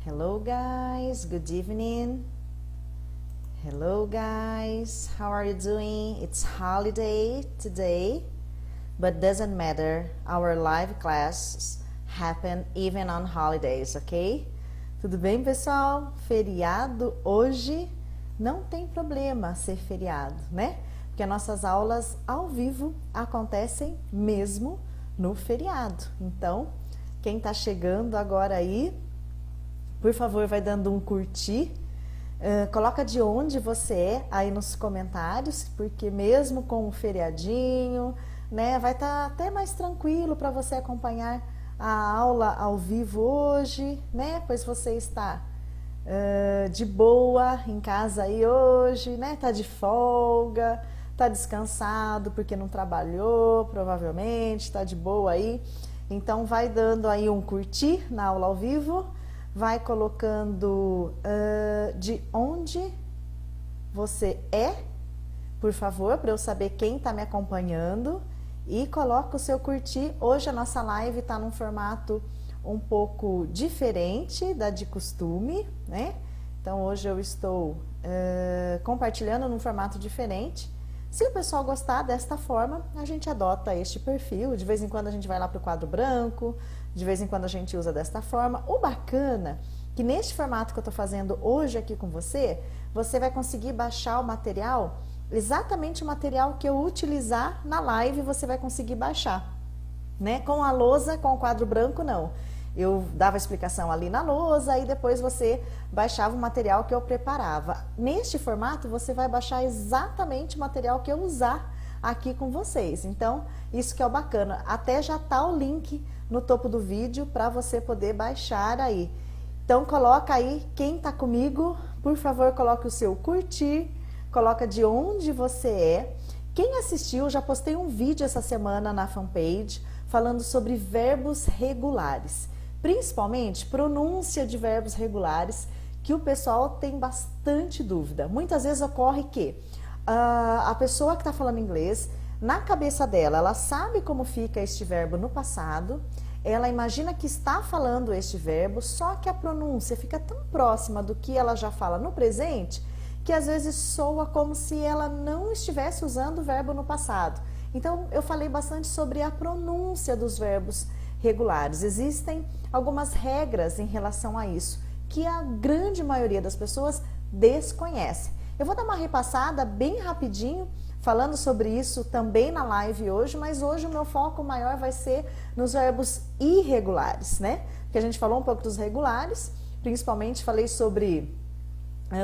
Hello guys, good evening. Hello guys, how are you doing? It's holiday today, but doesn't matter. Our live classes happen even on holidays, ok? Tudo bem, pessoal? Feriado hoje, não tem problema ser feriado, né? Porque nossas aulas ao vivo acontecem mesmo no feriado. Então, quem tá chegando agora aí, por favor, vai dando um curtir. Coloca de onde você é aí nos comentários, porque mesmo com o feriadinho, né, vai estar até mais tranquilo para você acompanhar a aula ao vivo hoje, né? Pois você está de boa em casa aí hoje, né? Tá de folga, tá descansado porque não trabalhou, provavelmente, tá de boa aí. Então vai dando aí um curtir na aula ao vivo. Vai colocando de onde você é, por favor, para eu saber quem está me acompanhando. E coloca o seu curtir. Hoje a nossa live está num formato um pouco diferente da de costume, né? Então hoje eu estou compartilhando num formato diferente. Se o pessoal gostar desta forma, a gente adota este perfil. De vez em quando a gente vai lá para o quadro branco, de vez em quando a gente usa desta forma. O bacana é que neste formato que eu estou fazendo hoje aqui com você, você vai conseguir baixar o material, exatamente o material que eu utilizar na live, você vai conseguir baixar, né? Com a lousa, com o quadro branco, não. Eu dava explicação ali na lousa e depois você baixava o material que eu preparava. Neste formato, você vai baixar exatamente o material que eu usar aqui com vocês. Então, isso que é o bacana. Até já tá o link no topo do vídeo para você poder baixar aí. Então, coloca aí quem tá comigo. Por favor, coloque o seu curtir. Coloca de onde você é. Quem assistiu, já postei um vídeo essa semana na fanpage falando sobre verbos regulares. Principalmente pronúncia de verbos regulares, que o pessoal tem bastante dúvida. Muitas vezes ocorre que a pessoa que está falando inglês, na cabeça dela, ela sabe como fica este verbo no passado, ela imagina que está falando este verbo, só que a pronúncia fica tão próxima do que ela já fala no presente, que às vezes soa como se ela não estivesse usando o verbo no passado. Então, eu falei bastante sobre a pronúncia dos verbos regulares. Existem algumas regras em relação a isso, que a grande maioria das pessoas desconhece. Eu vou dar uma repassada bem rapidinho, falando sobre isso também na live hoje, mas hoje o meu foco maior vai ser nos verbos irregulares, né? Porque a gente falou um pouco dos regulares, principalmente falei sobre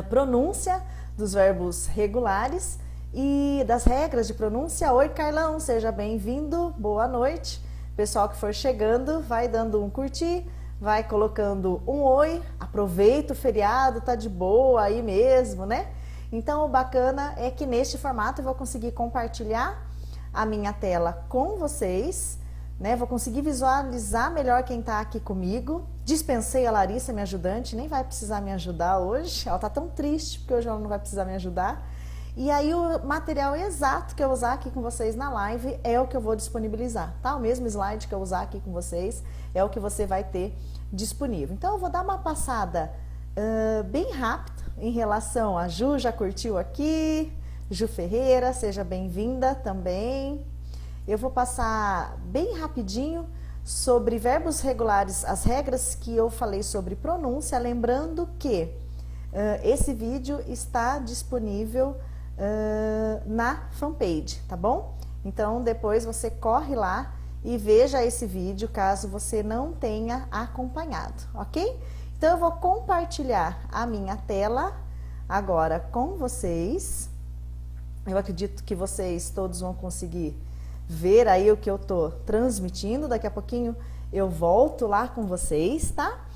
pronúncia dos verbos regulares e das regras de pronúncia. Oi, Carlão, seja bem-vindo, boa noite. Pessoal que for chegando, vai dando um curtir, vai colocando um oi, aproveita o feriado, tá de boa aí mesmo, né? Então, o bacana é que neste formato eu vou conseguir compartilhar a minha tela com vocês, né? Vou conseguir visualizar melhor quem tá aqui comigo. Dispensei a Larissa, minha ajudante, nem vai precisar me ajudar hoje. Ela tá tão triste porque hoje ela não vai precisar me ajudar. E aí o material exato que eu usar aqui com vocês na live é o que eu vou disponibilizar, tá? O mesmo slide que eu usar aqui com vocês é o que você vai ter disponível. Então eu vou dar uma passada bem rápida em relação a Ju, já curtiu aqui, Ju Ferreira, seja bem-vinda também. Eu vou passar bem rapidinho sobre verbos regulares, as regras que eu falei sobre pronúncia, lembrando que esse vídeo está disponível na fanpage, tá bom? Então depois você corre lá e veja esse vídeo caso você não tenha acompanhado, ok? Então eu vou compartilhar a minha tela agora com vocês. Eu acredito que vocês todos vão conseguir ver aí o que eu tô transmitindo. Daqui a pouquinho eu volto lá com vocês, tá?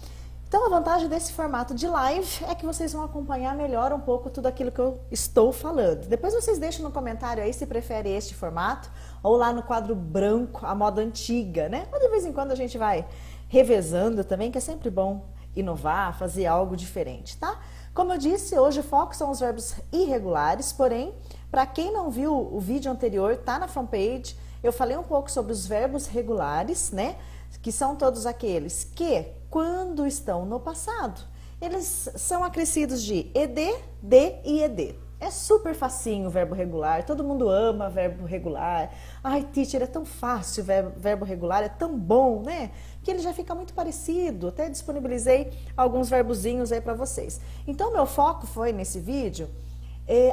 Então, a vantagem desse formato de live é que vocês vão acompanhar melhor um pouco tudo aquilo que eu estou falando. Depois vocês deixam no comentário aí se prefere este formato ou lá no quadro branco, a moda antiga, né? Mas de vez em quando a gente vai revezando também, que é sempre bom inovar, fazer algo diferente, tá? Como eu disse, hoje o foco são os verbos irregulares, porém, para quem não viu o vídeo anterior, tá na fanpage, eu falei um pouco sobre os verbos regulares, né? Que são todos aqueles que, quando estão no passado, eles são acrescidos de ed, de e ed. É super facinho o verbo regular, todo mundo ama verbo regular. Ai, teacher, é tão fácil o verbo regular, é tão bom, né? Que ele já fica muito parecido. Até disponibilizei alguns verbozinhos aí para vocês. Então, meu foco foi nesse vídeo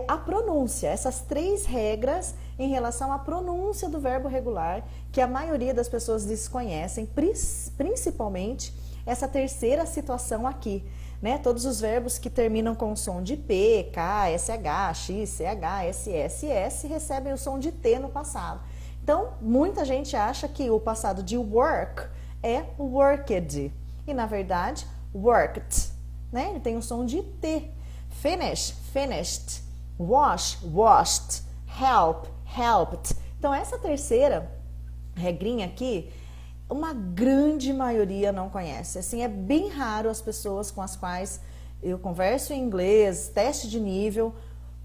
a pronúncia, essas 3 regras em relação à pronúncia do verbo regular, que a maioria das pessoas desconhecem, principalmente essa terceira situação aqui, né? Todos os verbos que terminam com o som de P, K, SH, X, CH, SS, S recebem o som de T no passado. Então, muita gente acha que o passado de work é worked, e na verdade, worked, né? Ele tem o som de T. Finish, finished. Wash, washed. Help, helped. Então, essa terceira regrinha aqui, uma grande maioria não conhece. Assim, é bem raro as pessoas com as quais eu converso em inglês, teste de nível,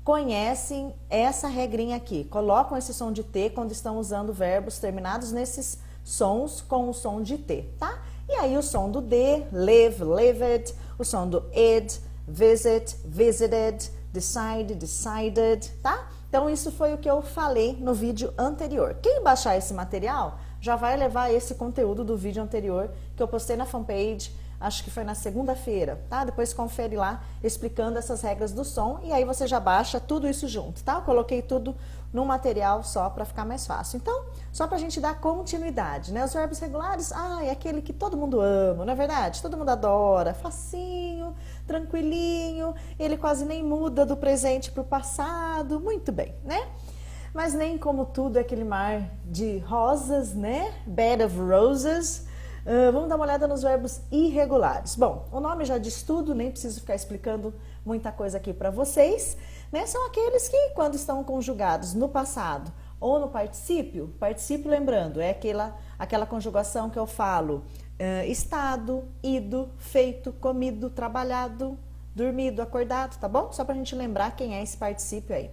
conhecem essa regrinha aqui. Colocam esse som de T quando estão usando verbos terminados nesses sons com o som de T, tá? E aí o som do D, live, lived. O som do id, visit, visited, decide, decided, tá? Então, isso foi o que eu falei no vídeo anterior. Quem baixar esse material já vai levar esse conteúdo do vídeo anterior que eu postei na fanpage, acho que foi na segunda-feira, tá? Depois confere lá explicando essas regras do som e aí você já baixa tudo isso junto, tá? Eu coloquei tudo num material só para ficar mais fácil. Então, só pra gente dar continuidade, né? Os verbos regulares, é aquele que todo mundo ama, não é verdade? Todo mundo adora, facinho, tranquilinho, ele quase nem muda do presente pro passado, muito bem, né? Mas nem como tudo é aquele mar de rosas, né? Bed of roses. Vamos dar uma olhada nos verbos irregulares. Bom, o nome já diz tudo, nem preciso ficar explicando muita coisa aqui para vocês, né? São aqueles que, quando estão conjugados no passado ou no particípio, lembrando, é aquela conjugação que eu falo, estado, ido, feito, comido, trabalhado, dormido, acordado, tá bom? Só para a gente lembrar quem é esse particípio aí.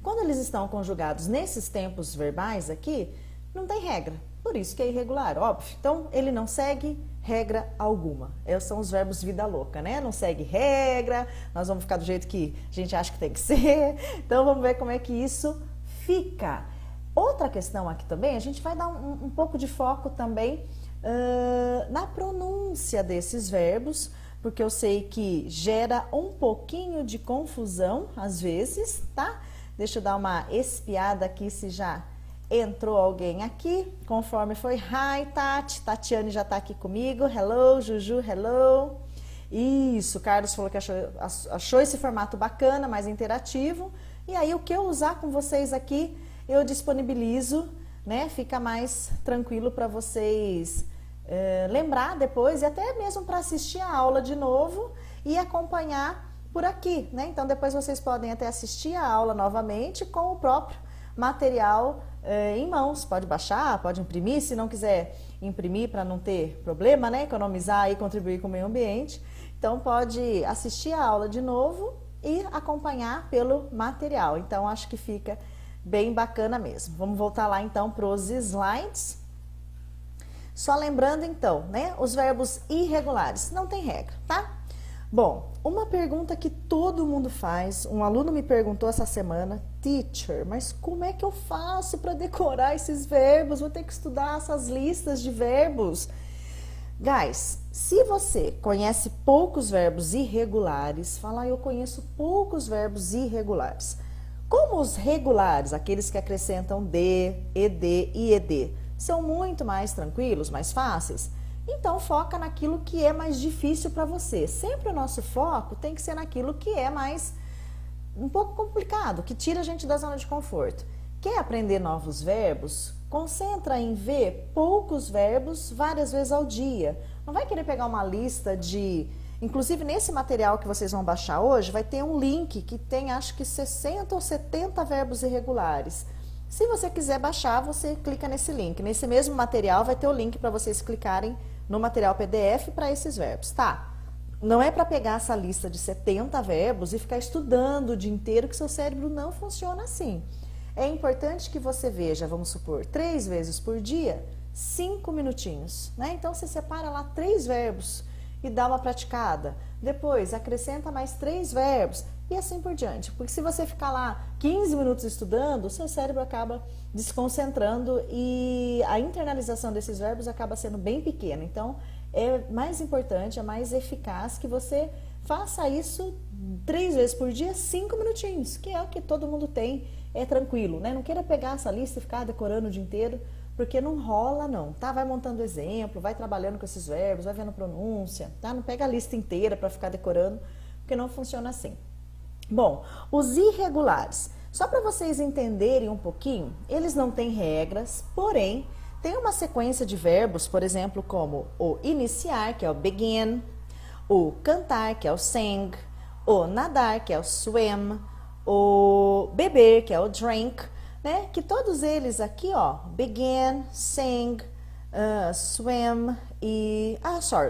Quando eles estão conjugados nesses tempos verbais aqui, não tem regra. Por isso que é irregular, óbvio. Então, ele não segue regra alguma. Esses são os verbos vida louca, né? Não segue regra, nós vamos ficar do jeito que a gente acha que tem que ser. Então, vamos ver como é que isso fica. Outra questão aqui também, a gente vai dar um pouco de foco também na pronúncia desses verbos, porque eu sei que gera um pouquinho de confusão às vezes, tá? Deixa eu dar uma espiada aqui se já entrou alguém aqui, conforme foi. Hi, Tati. Tatiane já tá aqui comigo. Hello, Juju, hello. Isso, Carlos falou que achou esse formato bacana, mais interativo. E aí, o que eu usar com vocês aqui, eu disponibilizo, né? Fica mais tranquilo para vocês lembrar depois e até mesmo para assistir a aula de novo e acompanhar por aqui, né? Então, depois vocês podem até assistir a aula novamente com o próprio material em mãos. Pode baixar, pode imprimir, se não quiser imprimir para não ter problema, né? Economizar e contribuir com o meio ambiente. Então, pode assistir a aula de novo e acompanhar pelo material. Então, acho que fica bem bacana mesmo. Vamos voltar lá, então, para os slides. Só lembrando, então, né? Os verbos irregulares. Não tem regra, tá? Bom, uma pergunta que todo mundo faz, um aluno me perguntou essa semana, teacher, mas como é que eu faço para decorar esses verbos? Vou ter que estudar essas listas de verbos. Guys, se você conhece poucos verbos irregulares, fala, eu conheço poucos verbos irregulares. Como os regulares, aqueles que acrescentam de, ed e ed, são muito mais tranquilos, mais fáceis, então foca naquilo que é mais difícil para você. Sempre o nosso foco tem que ser naquilo que é mais um pouco complicado, que tira a gente da zona de conforto. Quer aprender novos verbos? Concentra em ver poucos verbos várias vezes ao dia. Não vai querer pegar uma lista de... Inclusive, nesse material que vocês vão baixar hoje, vai ter um link que tem, acho que 60 ou 70 verbos irregulares. Se você quiser baixar, você clica nesse link. Nesse mesmo material vai ter o link para vocês clicarem no material PDF para esses verbos, tá? Não é para pegar essa lista de 70 verbos e ficar estudando o dia inteiro, que seu cérebro não funciona assim. É importante que você veja, vamos supor, 3 vezes por dia, 5 minutinhos, né? Então, você separa lá 3 verbos e dá uma praticada. depois acrescenta mais 3 verbos e assim por diante. Porque se você ficar lá 15 minutos estudando, o seu cérebro acaba desconcentrando e a internalização desses verbos acaba sendo bem pequena. Então, é mais importante, é mais eficaz que você faça isso 3 vezes por dia, 5 minutinhos, que é o que todo mundo tem, é tranquilo, né? Não queira pegar essa lista e ficar decorando o dia inteiro, porque não rola não, tá? Vai montando exemplo, vai trabalhando com esses verbos, vai vendo pronúncia, tá? Não pega a lista inteira para ficar decorando, porque não funciona assim. Bom, os irregulares, só para vocês entenderem um pouquinho, eles não têm regras, porém, tem uma sequência de verbos, por exemplo, como o iniciar, que é o begin, o cantar, que é o sing, o nadar, que é o swim, o beber, que é o drink, né? Que todos eles aqui, ó, begin, sing, swim e...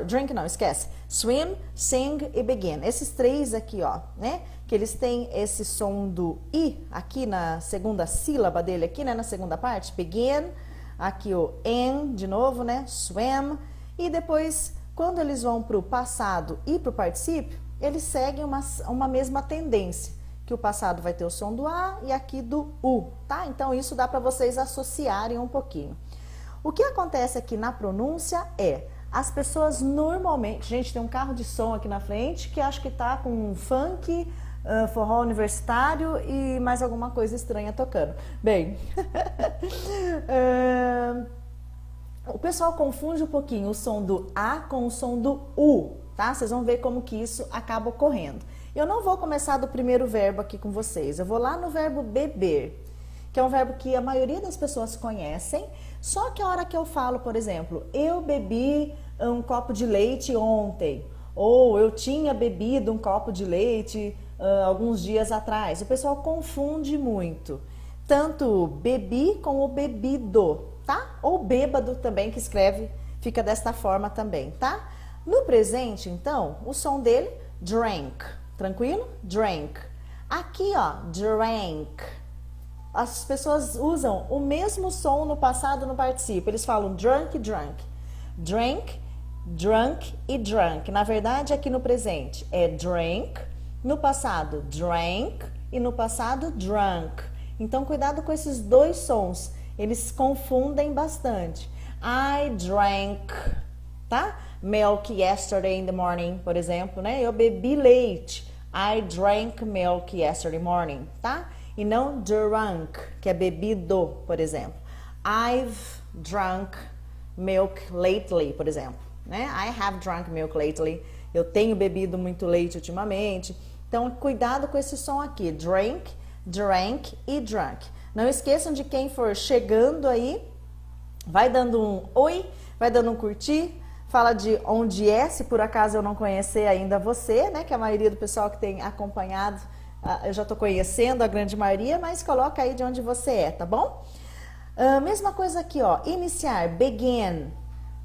drink não, esquece. Swim, sing e begin. Esses 3 aqui, ó, né? Que eles têm esse som do I aqui na segunda sílaba dele aqui, né? Na segunda parte, begin, aqui o in, de novo, né? Swim. E depois, quando eles vão para o passado e para o particípio, eles seguem uma mesma tendência. Que o passado vai ter o som do A e aqui do U, tá? Então, isso dá para vocês associarem um pouquinho. O que acontece aqui na pronúncia é, as pessoas normalmente... Gente, tem um carro de som aqui na frente que acho que tá com funk, forró universitário e mais alguma coisa estranha tocando. Bem, o pessoal confunde um pouquinho o som do A com o som do U, tá? Vocês vão ver como que isso acaba ocorrendo. Eu não vou começar do primeiro verbo aqui com vocês, eu vou lá no verbo beber, que é um verbo que a maioria das pessoas conhecem, só que a hora que eu falo, por exemplo, eu bebi um copo de leite ontem, ou eu tinha bebido um copo de leite alguns dias atrás, o pessoal confunde muito, tanto bebi com o bebido, tá? Ou bêbado também, que escreve, fica desta forma também, tá? No presente, então, o som dele, drank. Tranquilo? Drank. Aqui, ó, drank. As pessoas usam o mesmo som no passado no particípio. Eles falam drunk, drunk. Drank, drunk e drunk. Na verdade, aqui no presente é drank, no passado drank e no passado drunk. Então, cuidado com esses 2 sons. Eles confundem bastante. I drank, tá? Milk yesterday in the morning, por exemplo, né? Eu bebi leite. I drank milk yesterday morning, tá? E não drunk, que é bebido, por exemplo. I've drunk milk lately, por exemplo, né? I have drunk milk lately. Eu tenho bebido muito leite ultimamente. Então, cuidado com esse som aqui. Drink, drank e drunk. Não esqueçam de quem for chegando aí, vai dando um oi, vai dando um curtir. Fala de onde é, se por acaso eu não conhecer ainda você, né? Que a maioria do pessoal que tem acompanhado, eu já estou conhecendo a grande maioria, mas coloca aí de onde você é, tá bom? Mesma coisa aqui, ó, iniciar, begin.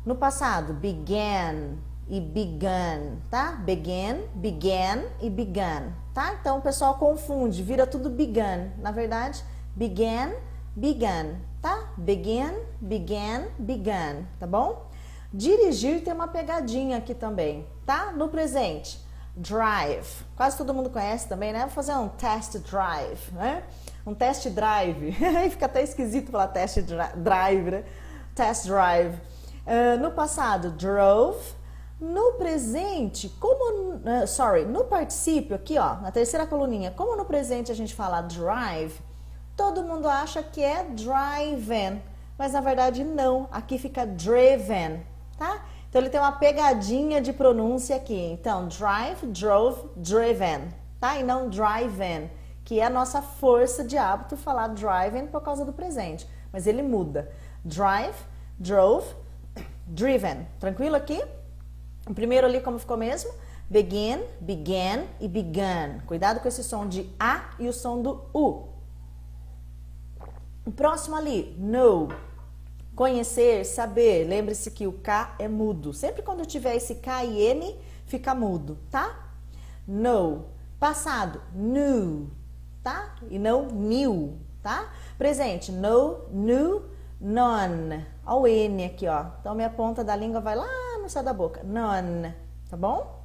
No passado, began e begun, tá? Begin, began e begun, tá? Então o pessoal confunde, vira tudo begun. Na verdade, began, begun, tá? Begin, began, begun, tá bom? Dirigir tem uma pegadinha aqui também, tá? No presente, drive. Quase todo mundo conhece também, né? Vou fazer um test drive, né? Um test drive. Aí fica até esquisito falar test drive, né? Test drive. No passado, drove. No presente, no particípio aqui, ó, na terceira coluninha, como no presente a gente fala drive, todo mundo acha que é driven, mas na verdade não. Aqui fica driven. Tá? Então ele tem uma pegadinha de pronúncia aqui. Então, drive, drove, driven, tá? E não driven, que é a nossa força de hábito falar driven por causa do presente. Mas ele muda. Drive, drove, driven. Tranquilo aqui? O primeiro ali como ficou mesmo? Begin, began e begun. Cuidado com esse som de A e o som do U. O próximo ali, know. Conhecer, saber, lembre-se que o K é mudo. Sempre quando tiver esse K e N, fica mudo, tá? Know. Passado, knew, tá? E não knew, tá? Presente, know, knew, none. Olha o N aqui, ó. Então, minha ponta da língua vai lá no céu da boca. None, tá bom?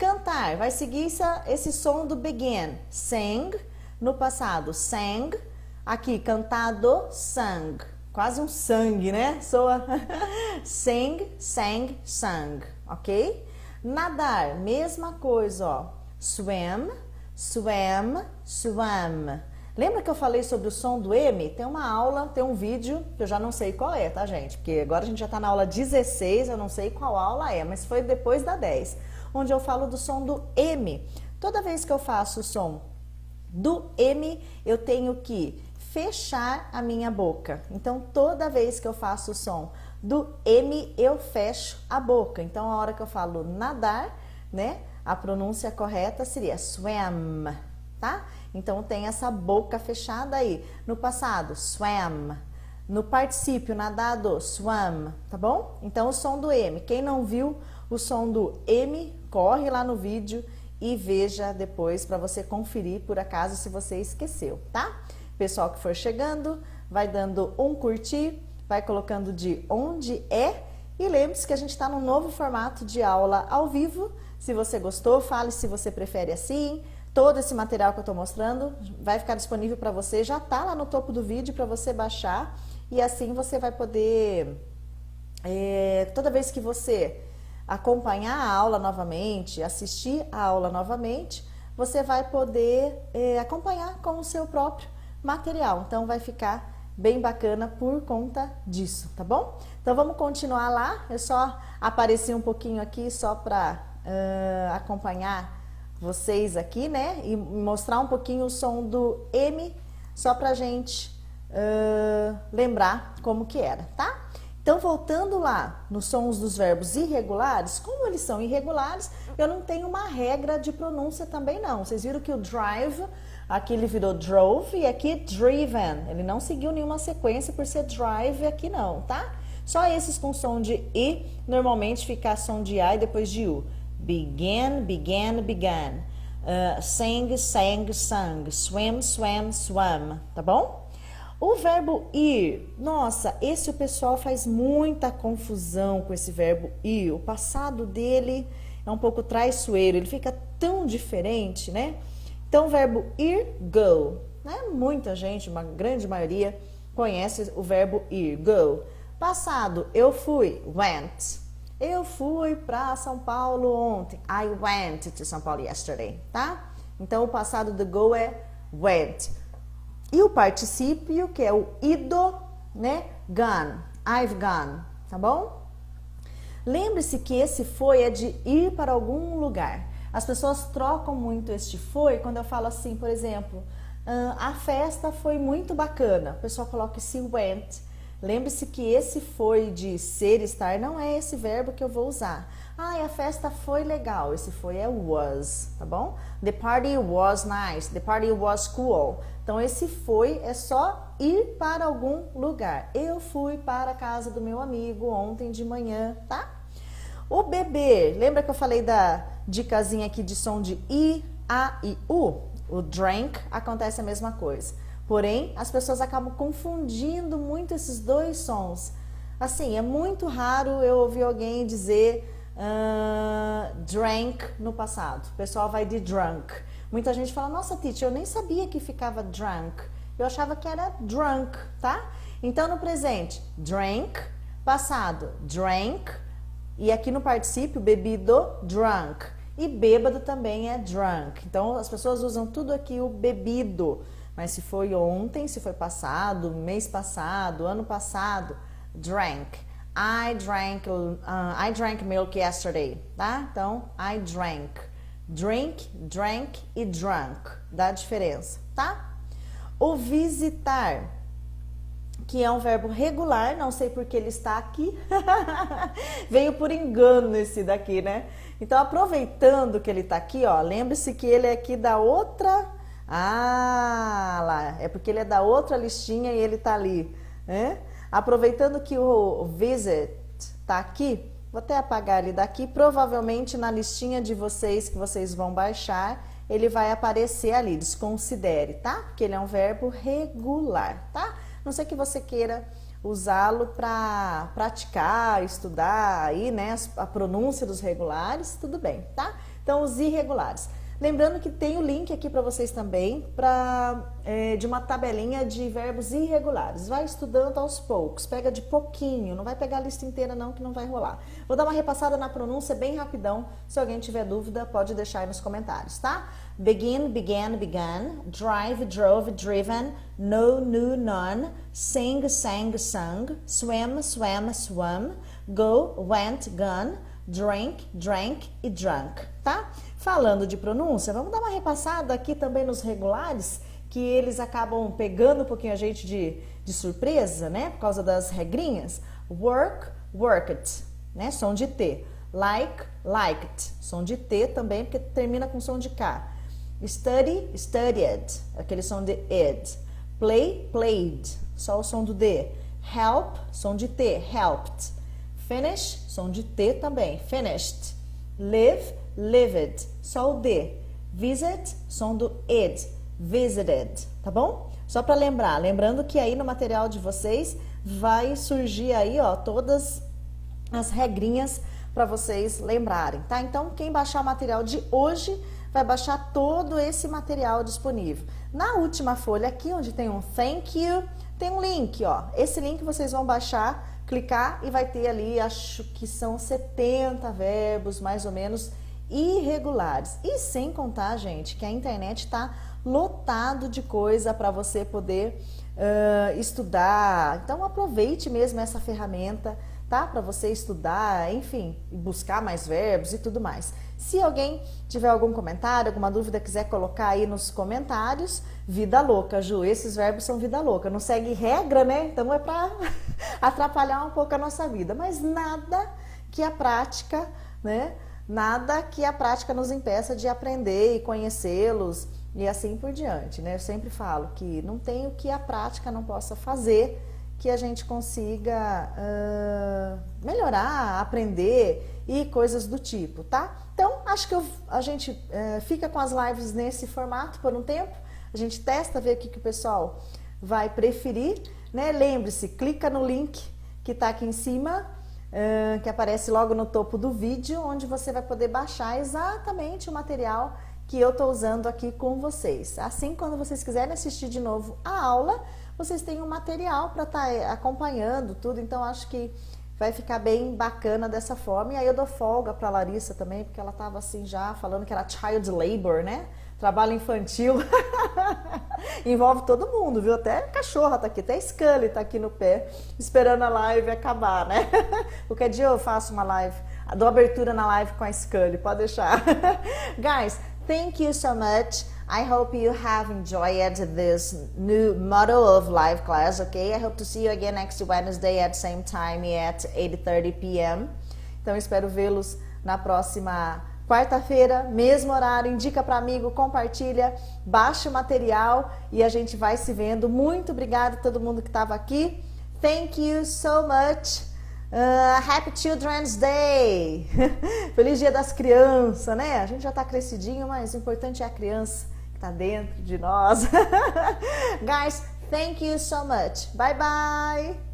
Cantar, vai seguir esse som do begin. Sang, no passado, sang. Aqui, cantado, sang. Quase um sangue, né? Soa. Sing, sang, sang, ok? Nadar, mesma coisa, ó. Swim, swam, swam. Lembra que eu falei sobre o som do M? Tem uma aula, tem um vídeo, que eu já não sei qual é, tá, gente? Porque agora a gente já tá na aula 16, eu não sei qual aula é, mas foi depois da 10, onde eu falo do som do M. Toda vez que eu faço o som do M, eu tenho que fechar a minha boca. Então, toda vez que eu faço o som do M, eu fecho a boca. Então, a hora que eu falo nadar, né, a pronúncia correta seria swam, tá? Então, tem essa boca fechada aí. No passado, swam. No particípio, nadado, swam, tá bom? Então, o som do M. Quem não viu o som do M, corre lá no vídeo e veja depois para você conferir, por acaso, se você esqueceu, tá? Pessoal que for chegando, vai dando um curtir, vai colocando de onde é e lembre-se que a gente está num novo formato de aula ao vivo. Se você gostou, fale se você prefere assim. Todo esse material que eu estou mostrando vai ficar disponível para você, já está lá no topo do vídeo para você baixar e assim você vai poder, toda vez que você acompanhar a aula novamente, assistir a aula novamente, você vai poder acompanhar com o seu próprio material. Então vai ficar bem bacana por conta disso, tá bom? Então vamos continuar lá. Eu só apareci um pouquinho aqui só para acompanhar vocês aqui, né? E mostrar um pouquinho o som do M, só pra gente lembrar como que era, tá? Então, voltando lá nos sons dos verbos irregulares, como eles são irregulares, eu não tenho uma regra de pronúncia também não. Vocês viram que o drive, aqui ele virou drove e aqui driven. Ele não seguiu nenhuma sequência por ser drive aqui não, tá? Só esses com som de I, normalmente fica som de A e depois de U. Begin, began, began. Sing, sang, sang. Swim, swam, swam. Tá bom? O verbo ir, nossa, esse o pessoal faz muita confusão com esse verbo ir. O passado dele é um pouco traiçoeiro, ele fica tão diferente, né? Então, o verbo ir, go. Né? Muita gente, uma grande maioria, conhece o verbo ir, go. Passado, eu fui, went. Eu fui para São Paulo ontem. I went to São Paulo yesterday, tá? Então, o passado do go é went. E o particípio, que é o ido, né? Gone. I've gone, tá bom? Lembre-se que esse foi é de ir para algum lugar. As pessoas trocam muito este foi quando eu falo assim, por exemplo, a festa foi muito bacana. O pessoal coloca esse went. Lembre-se que esse foi de ser, estar, não é esse verbo que eu vou usar. A festa foi legal. Esse foi é was, tá bom? The party was nice. The party was cool. Então, esse foi é só ir para algum lugar. Eu fui para a casa do meu amigo ontem de manhã, tá? O beber, lembra que eu falei da dicasinha aqui de som de I, A e U? O drank acontece a mesma coisa. Porém, as pessoas acabam confundindo muito esses dois sons. Assim, é muito raro eu ouvir alguém dizer drank no passado. O pessoal vai de drunk. Muita gente fala, nossa, teacher, eu nem sabia que ficava drunk. Eu achava que era drunk, tá? Então, no presente, drank. Passado, drank. E aqui no particípio, bebido, drunk. E bêbado também é drunk. Então, as pessoas usam tudo aqui o bebido. Mas se foi ontem, se foi passado, mês passado, ano passado, drank. I drank milk yesterday, tá? Então, I drank. Drink, drank e drunk. Dá a diferença, tá? O visitar, que é um verbo regular, não sei porque ele está aqui. Veio por engano esse daqui, né? Então, aproveitando que ele está aqui, ó, lembre-se que ele é aqui da outra... lá, é porque ele é da outra listinha e ele tá ali, né? Aproveitando que o visit tá aqui, vou até apagar ele daqui, provavelmente na listinha de vocês que vocês vão baixar, ele vai aparecer ali, desconsidere, tá? Porque ele é um verbo regular, tá? Não sei que você queira usá-lo para praticar, estudar aí, né, a pronúncia dos regulares, tudo bem, tá? Então, Então, os irregulares. Lembrando que tem o link aqui para vocês também de uma tabelinha de verbos irregulares. Vai estudando aos poucos, pega de pouquinho, não vai pegar a lista inteira não, que não vai rolar. Vou dar uma repassada na pronúncia bem rapidão, se alguém tiver dúvida pode deixar aí nos comentários, tá? Begin, began, began, drive, drove, driven, know, knew, none, sing, sang, sung, swim, swam, swam, go, went, gone, drink, drank e drunk, tá? Falando de pronúncia, vamos dar uma repassada aqui também nos regulares, que eles acabam pegando um pouquinho a gente de surpresa, né? Por causa das regrinhas. Work, worked, né? Som de T. Like, liked, som de T também, porque termina com som de K. Study, studied, aquele som de ed. Play, played, só o som do D. Help, som de T, helped. Finish, som de T também, finished. Live, lived, só o D. Visit, som do id, visited, tá bom? Só para lembrando que aí no material de vocês vai surgir aí, ó, todas as regrinhas para vocês lembrarem, tá? Então, quem baixar o material de hoje vai baixar todo esse material disponível. Na última folha aqui, onde tem um thank you, tem um link, ó. Esse link vocês vão baixar, clicar e vai ter ali, acho que são 70 verbos, mais ou menos, irregulares. E sem contar, gente, que a internet está lotado de coisa para você poder estudar. Então, aproveite mesmo essa ferramenta, tá? Para você estudar, enfim, buscar mais verbos e tudo mais. Se alguém tiver algum comentário, alguma dúvida, quiser colocar aí nos comentários, vida louca, Ju, esses verbos são vida louca, não segue regra, né? Então é para atrapalhar um pouco a nossa vida, mas nada que a prática, né? Nada que a prática nos impeça de aprender e conhecê-los e assim por diante, né? Eu sempre falo que não tem o que a prática não possa fazer que a gente consiga melhorar, aprender e coisas do tipo, tá? Então, acho que a gente fica com as lives nesse formato por um tempo, a gente testa, vê o que o pessoal vai preferir, né? Lembre-se, clica no link que tá aqui em cima, que aparece logo no topo do vídeo, onde você vai poder baixar exatamente o material que eu tô usando aqui com vocês. Assim, quando vocês quiserem assistir de novo a aula, vocês têm um material para estar acompanhando tudo, então acho que vai ficar bem bacana dessa forma. E aí eu dou folga para Larissa também, porque ela estava assim já falando que era child labor, né? Trabalho infantil. Envolve todo mundo, viu? Até a cachorra tá aqui, até a Scully tá aqui no pé, esperando a live acabar, né? Qualquer dia eu faço uma live, dou abertura na live com a Scully, pode deixar. Guys, thank you so much. I hope you have enjoyed this new model of live class, okay? I hope to see you again next Wednesday at same time at 8:30 p.m. Então, espero vê-los na próxima quarta-feira, mesmo horário. Indica para amigo, compartilha, baixa o material e a gente vai se vendo. Muito obrigada a todo mundo que estava aqui. Thank you so much. Happy Children's Day! Feliz Dia das Crianças, né? A gente já tá crescidinho, mas o importante é a criança que tá dentro de nós. Guys, thank you so much. Bye bye!